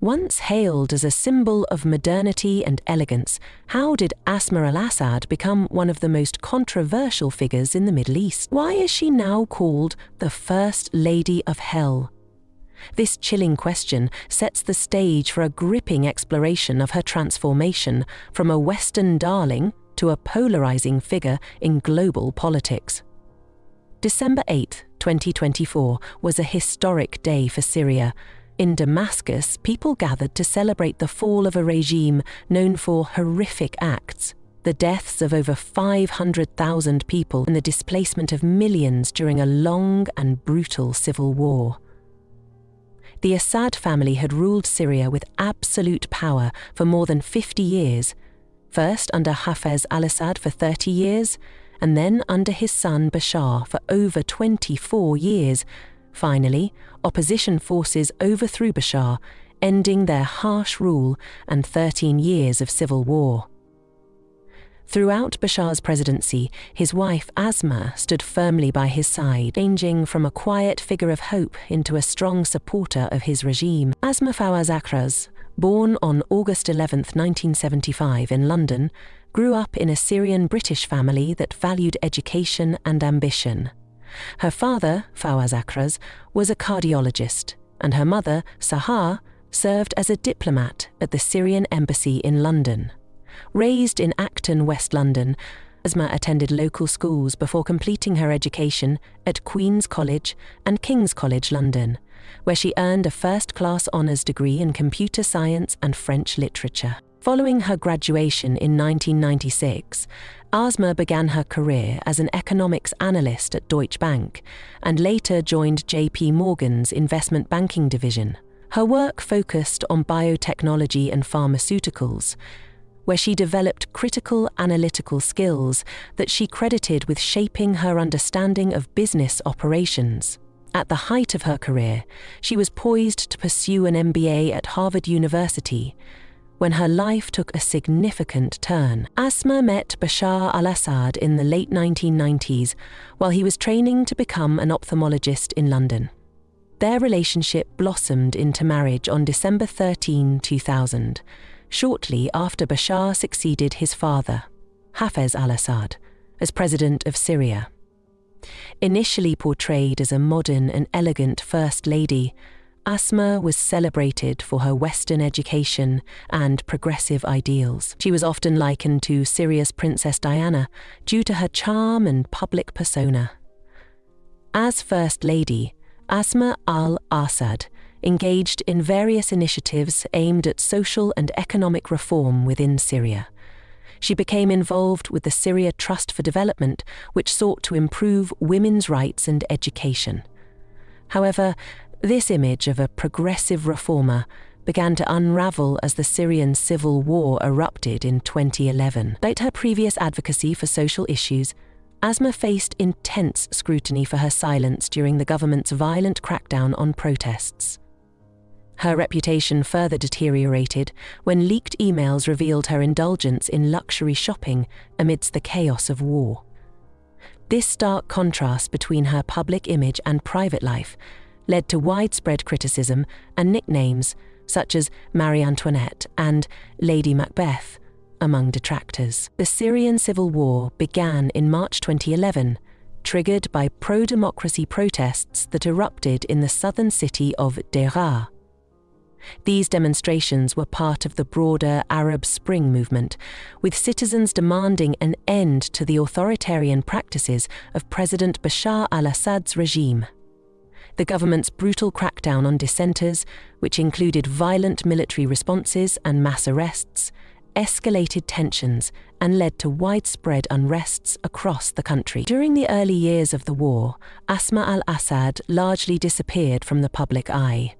Once hailed as a symbol of modernity and elegance, how did Asma al-Assad become one of the most controversial figures in the Middle East? Why is she now called the First Lady of Hell? This chilling question sets the stage for a gripping exploration of her transformation from a Western darling to a polarizing figure in global politics. December 8, 2024 was a historic day for Syria. In Damascus, people gathered to celebrate the fall of a regime known for horrific acts, the deaths of over 500,000 people and the displacement of millions during a long and brutal civil war. The Assad family had ruled Syria with absolute power for more than 50 years, first under Asma al-Assad for 30 years, and then under his son Bashar for over 24 years. Finally, opposition forces overthrew Bashar, ending their harsh rule and 13 years of civil war. Throughout Bashar's presidency, his wife Asma stood firmly by his side, changing from a quiet figure of hope into a strong supporter of his regime. Asma Fawaz, born on August 11, 1975 in London, grew up in a Syrian-British family that valued education and ambition. Her father, Fawaz, was a cardiologist, and her mother, Sahar, served as a diplomat at the Syrian embassy in London. Raised in Acton, West London, Asma attended local schools before completing her education at Queen's College and King's College London, where she earned a first-class honours degree in computer science and French literature. Following her graduation in 1996, Asma began her career as an economics analyst at Deutsche Bank and later joined JP Morgan's investment banking division. Her work focused on biotechnology and pharmaceuticals, where she developed critical analytical skills that she credited with shaping her understanding of business operations. At the height of her career, she was poised to pursue an MBA at Harvard University, when her life took a significant turn. Asma met Bashar al-Assad in the late 1990s while he was training to become an ophthalmologist in London. Their relationship blossomed into marriage on December 13, 2000, shortly after Bashar succeeded his father, Hafez al-Assad, as president of Syria. Initially portrayed as a modern and elegant First Lady, Asma was celebrated for her Western education and progressive ideals. She was often likened to Syria's Princess Diana due to her charm and public persona. As First Lady, Asma al-Assad engaged in various initiatives aimed at social and economic reform within Syria. She became involved with the Syria Trust for Development, which sought to improve women's rights and education. However, this image of a progressive reformer began to unravel as the Syrian civil war erupted in 2011. Despite her previous advocacy for social issues, Asma faced intense scrutiny for her silence during the government's violent crackdown on protests. Her reputation further deteriorated when leaked emails revealed her indulgence in luxury shopping amidst the chaos of war. This stark contrast between her public image and private life led to widespread criticism and nicknames such as Marie Antoinette and Lady Macbeth among detractors. The Syrian civil war began in March 2011, triggered by pro-democracy protests that erupted in the southern city of Deraa. These demonstrations were part of the broader Arab Spring movement, with citizens demanding an end to the authoritarian practices of President Bashar al-Assad's regime. The government's brutal crackdown on dissenters, which included violent military responses and mass arrests, escalated tensions and led to widespread unrests across the country. During the early years of the war, Asma al-Assad largely disappeared from the public eye.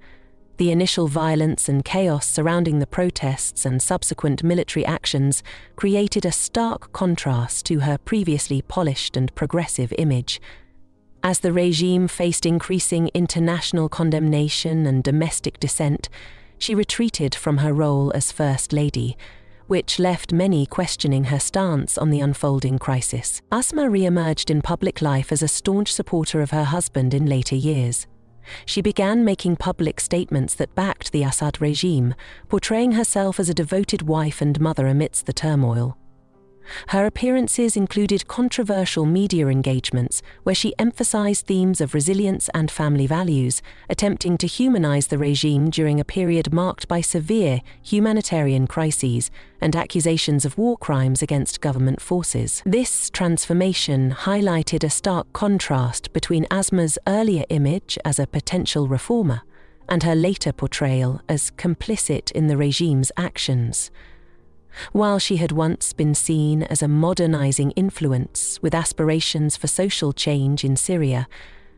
The initial violence and chaos surrounding the protests and subsequent military actions created a stark contrast to her previously polished and progressive image. As the regime faced increasing international condemnation and domestic dissent, she retreated from her role as First Lady, which left many questioning her stance on the unfolding crisis. Asma re-emerged in public life as a staunch supporter of her husband in later years. She began making public statements that backed the Assad regime, portraying herself as a devoted wife and mother amidst the turmoil. Her appearances included controversial media engagements where she emphasized themes of resilience and family values, attempting to humanize the regime during a period marked by severe humanitarian crises and accusations of war crimes against government forces. This transformation highlighted a stark contrast between Asma's earlier image as a potential reformer and her later portrayal as complicit in the regime's actions. While she had once been seen as a modernizing influence with aspirations for social change in Syria,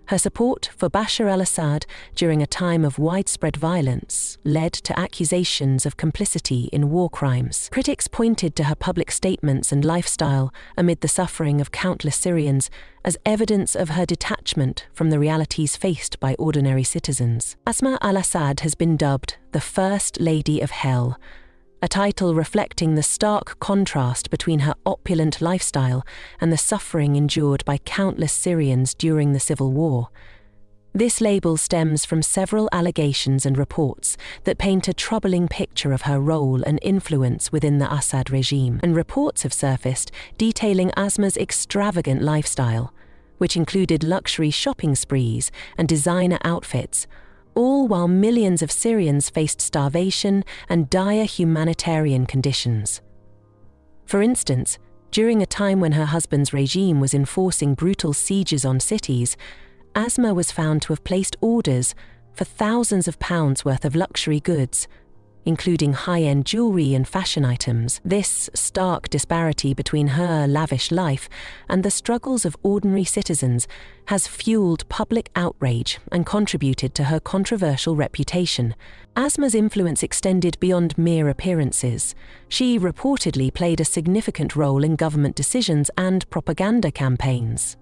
her support for Bashar al-Assad during a time of widespread violence led to accusations of complicity in war crimes. Critics pointed to her public statements and lifestyle amid the suffering of countless Syrians as evidence of her detachment from the realities faced by ordinary citizens. Asma al-Assad has been dubbed the First Lady of Hell, a title reflecting the stark contrast between her opulent lifestyle and the suffering endured by countless Syrians during the civil war. This label stems from several allegations and reports that paint a troubling picture of her role and influence within the Assad regime, and reports have surfaced detailing Asma's extravagant lifestyle, which included luxury shopping sprees and designer outfits, all while millions of Syrians faced starvation and dire humanitarian conditions. For instance, during a time when her husband's regime was enforcing brutal sieges on cities, Asma was found to have placed orders for thousands of pounds worth of luxury goods, including high-end jewelry and fashion items. This stark disparity between her lavish life and the struggles of ordinary citizens has fueled public outrage and contributed to her controversial reputation. Asma's influence extended beyond mere appearances. She reportedly played a significant role in government decisions and propaganda campaigns.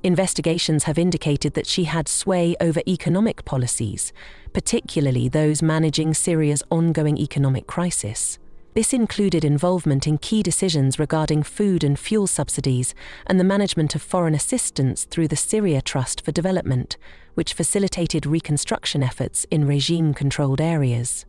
Investigations have indicated that she had sway over economic policies, particularly those managing Syria's ongoing economic crisis. This included involvement in key decisions regarding food and fuel subsidies and the management of foreign assistance through the Syria Trust for Development, which facilitated reconstruction efforts in regime-controlled areas.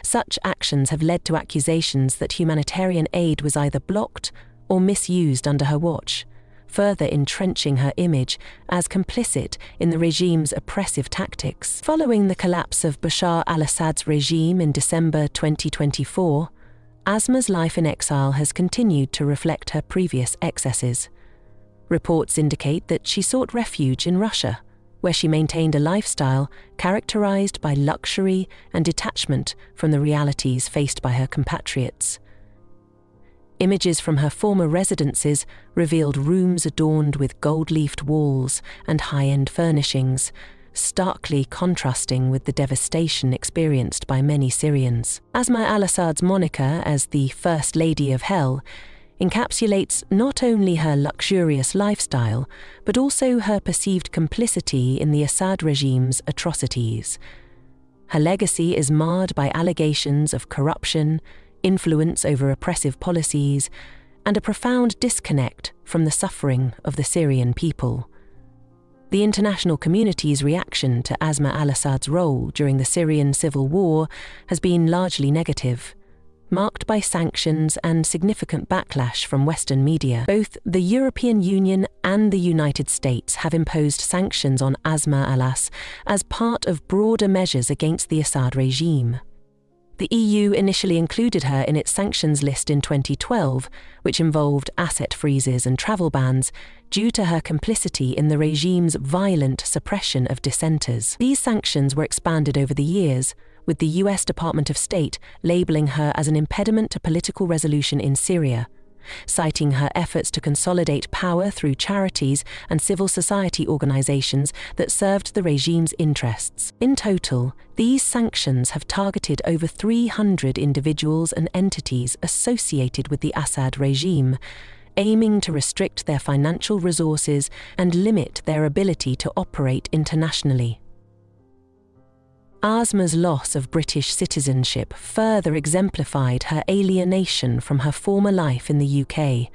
Such actions have led to accusations that humanitarian aid was either blocked or misused under her watch, further entrenching her image as complicit in the regime's oppressive tactics. Following the collapse of Bashar al-Assad's regime in December 2024, Asma's life in exile has continued to reflect her previous excesses. Reports indicate that she sought refuge in Russia, where she maintained a lifestyle characterized by luxury and detachment from the realities faced by her compatriots. Images from her former residences revealed rooms adorned with gold-leafed walls and high-end furnishings, starkly contrasting with the devastation experienced by many Syrians. Asma al-Assad's moniker as the First Lady of Hell encapsulates not only her luxurious lifestyle, but also her perceived complicity in the Assad regime's atrocities. Her legacy is marred by allegations of corruption, influence over oppressive policies, and a profound disconnect from the suffering of the Syrian people. The international community's reaction to Asma al-Assad's role during the Syrian civil war has been largely negative, marked by sanctions and significant backlash from Western media. Both the European Union and the United States have imposed sanctions on Asma al-Assad as part of broader measures against the Assad regime. The EU initially included her in its sanctions list in 2012, which involved asset freezes and travel bans due to her complicity in the regime's violent suppression of dissenters. These sanctions were expanded over the years, with the US Department of State labeling her as an impediment to political resolution in Syria, citing her efforts to consolidate power through charities and civil society organizations that served the regime's interests. In total, these sanctions have targeted over 300 individuals and entities associated with the Assad regime, aiming to restrict their financial resources and limit their ability to operate internationally. Asma's loss of British citizenship further exemplified her alienation from her former life in the UK,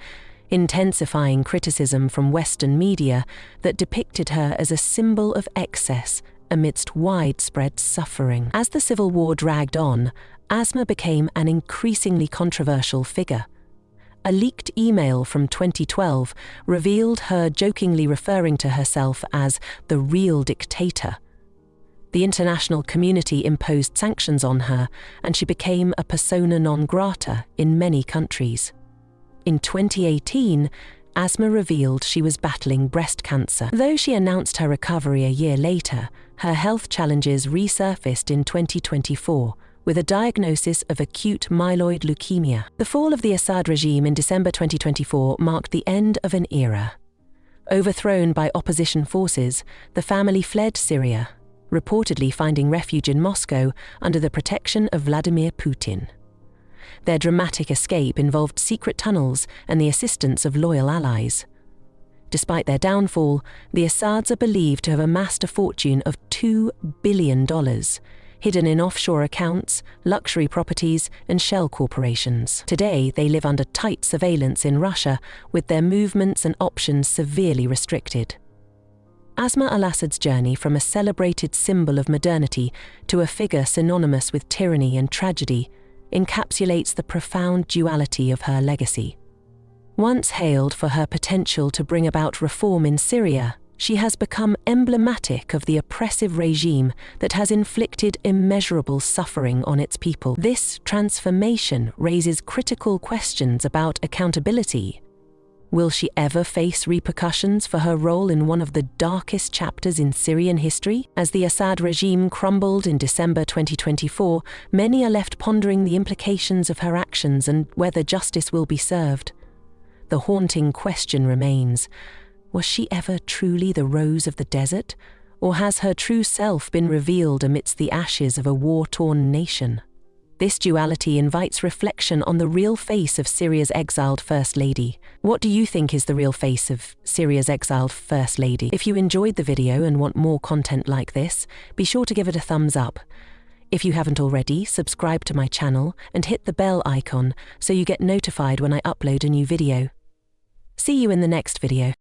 intensifying criticism from Western media that depicted her as a symbol of excess amidst widespread suffering. As the civil war dragged on, Asma became an increasingly controversial figure. A leaked email from 2012 revealed her jokingly referring to herself as the real dictator. The international community imposed sanctions on her, and she became a persona non grata in many countries. In 2018, Asma revealed she was battling breast cancer. Though she announced her recovery a year later, her health challenges resurfaced in 2024 with a diagnosis of acute myeloid leukemia. The fall of the Assad regime in December 2024 marked the end of an era. Overthrown by opposition forces, the family fled Syria, reportedly finding refuge in Moscow under the protection of Vladimir Putin. Their dramatic escape involved secret tunnels and the assistance of loyal allies. Despite their downfall, the Assads are believed to have amassed a fortune of $2 billion, hidden in offshore accounts, luxury properties, and shell corporations. Today, they live under tight surveillance in Russia, with their movements and options severely restricted. Asma al-Assad's journey from a celebrated symbol of modernity to a figure synonymous with tyranny and tragedy encapsulates the profound duality of her legacy. Once hailed for her potential to bring about reform in Syria, she has become emblematic of the oppressive regime that has inflicted immeasurable suffering on its people. This transformation raises critical questions about accountability. Will she ever face repercussions for her role in one of the darkest chapters in Syrian history? As the Assad regime crumbled in December 2024, many are left pondering the implications of her actions and whether justice will be served. The haunting question remains: was she ever truly the rose of the desert, or has her true self been revealed amidst the ashes of a war-torn nation? This duality invites reflection on the real face of Syria's exiled First Lady. What do you think is the real face of Syria's exiled First Lady? If you enjoyed the video and want more content like this, be sure to give it a thumbs up. If you haven't already, subscribe to my channel and hit the bell icon so you get notified when I upload a new video. See you in the next video.